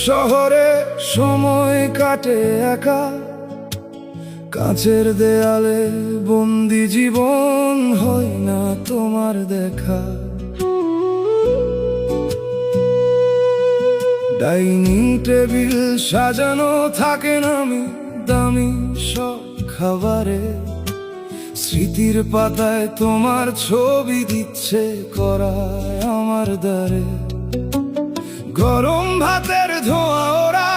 শহরে সময় কাটে একা, কাঁচের দেয়ালে বন্দি জীবন, হয় না তোমার দেখা। ডাইনিং টেবিল সাজানো থাকে নামি দামি সব খাবারে, স্মৃতির পাতায় তোমার ছবি দিচ্ছে করায় আমার দ্বারে। গরম ভাতের ধোঁয়া ওরা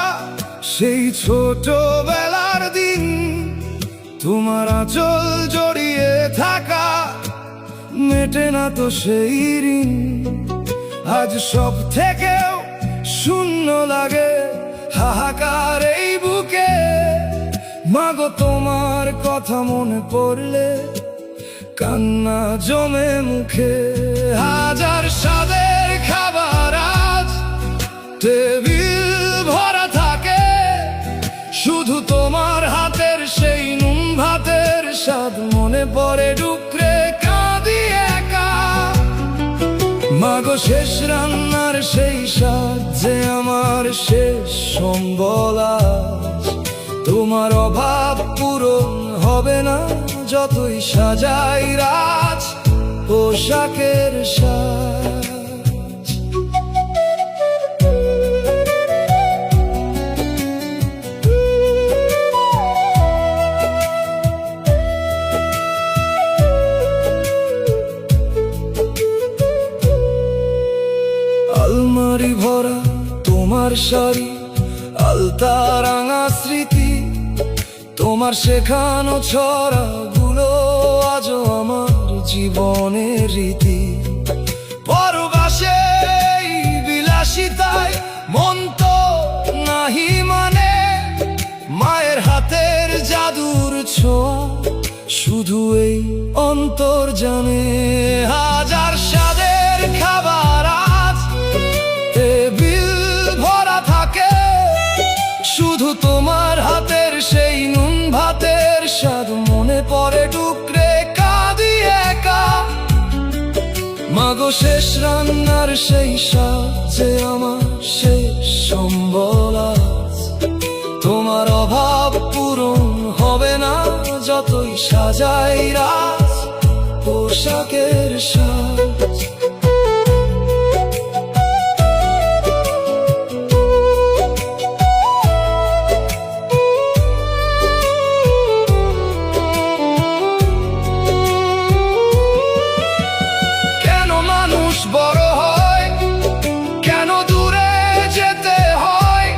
সেই ছোটবেলার দিন, তোমার আঁচল জড়িয়ে থাকা মেটে না তো সেই ঋণ। আজ সব থেকেও শূন্য লাগে হাহাকার এই বুকে, মাগো তোমার কথা মনে পড়লে কান্না জমে মুখে। হাজার স্বাদের খাবার আজ টেবিল ভরা থাকে, শুধু তোমার হাতের সেই নুন ভাতের স্বাদ মনে পড়ে ডুকরে কাঁদি একা। মাগো শেষ রান্নার সেই স্বাদ যে আমার শেষ সম্বল আজ, তোমার অভাব পূরণ হবে না যতই সাজাই রাজ পোশাকের সাজ। আলমারি ভরা তোমার শাড়ি, আলতা রাঙা স্মৃতি, তোমার শেখানো ছড়াগুলো আজও আমার জীবনের রীতি। পরবাসে বিলাসিতায় মন তো নাহি মানে, মায়ের হাতের জাদুর ছোঁয়া শুধু এই অন্তর জানে। হাজার স্বাদের খাবার আজ টেবিল ভরা থাকে, শুধু তোমার হাতের সেই নুন ভাতের স্বাদ মনে পড়ে ডুকরে কাঁদি একা। মাগো শেষ রান্নার সেই স্বাদ যে আমার শেষ সম্বল আজ, তোমার অভাব পূরণ হবে না যতই সাজাই রাজ পোশাকের সাজ। বড় হয় কেন দূরে যেতে হয়,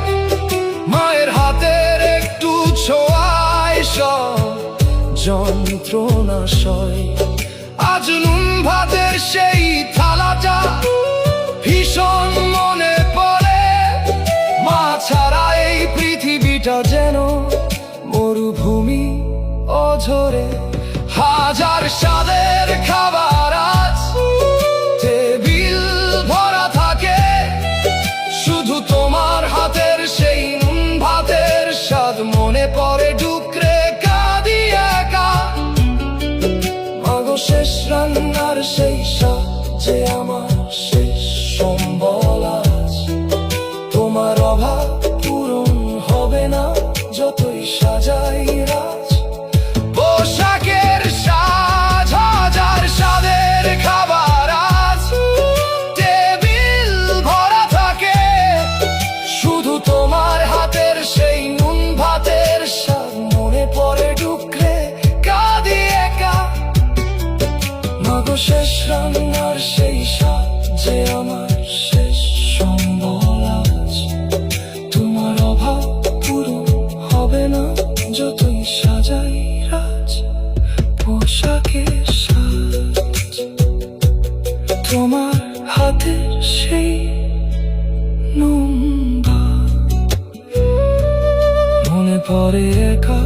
মায়ের হাতের একটু ছোঁয়ায় সব যন্ত্রণা সয়। আজ নুন ভাতের সেই থালাটা ভীষণ মনে পড়ে, মা ছাড়া এই পৃথিবীটা যেন মরুভূমি অঝরে। হাজার স্বাদের খাবার আজ টেবিল ভরা থাকে, শুধু তোমার হাতের সেই নুন ভাতের স্বাদ মনে পড়ে ডুকরে কাঁদি একা। মাগো শেষ রান্নার সেই স্বাদ যে আমার শেষ সম্বল আজ, তোমার অভাব পূরণ হবে না যতই সাজাই রাজ পোশাকের সাজ। হাজার স্বাদের খাবার আজ টেবিল ভরা থাকে, শুধু তোমার হাতের সেই নুন ভাতের স্বাদ মনে পড়ে ডুকরে কাঁদি একা। মাগো শেষ রান্নার সেই স্বাদ যে আমার শেষ সম্বল আজ, তোমার অভাব পূরণ হবে না যতই সাজাই রাজ পোশাকের সাজ। তোমার হাতের সেই নুন ভাত মনে পড়ে একা।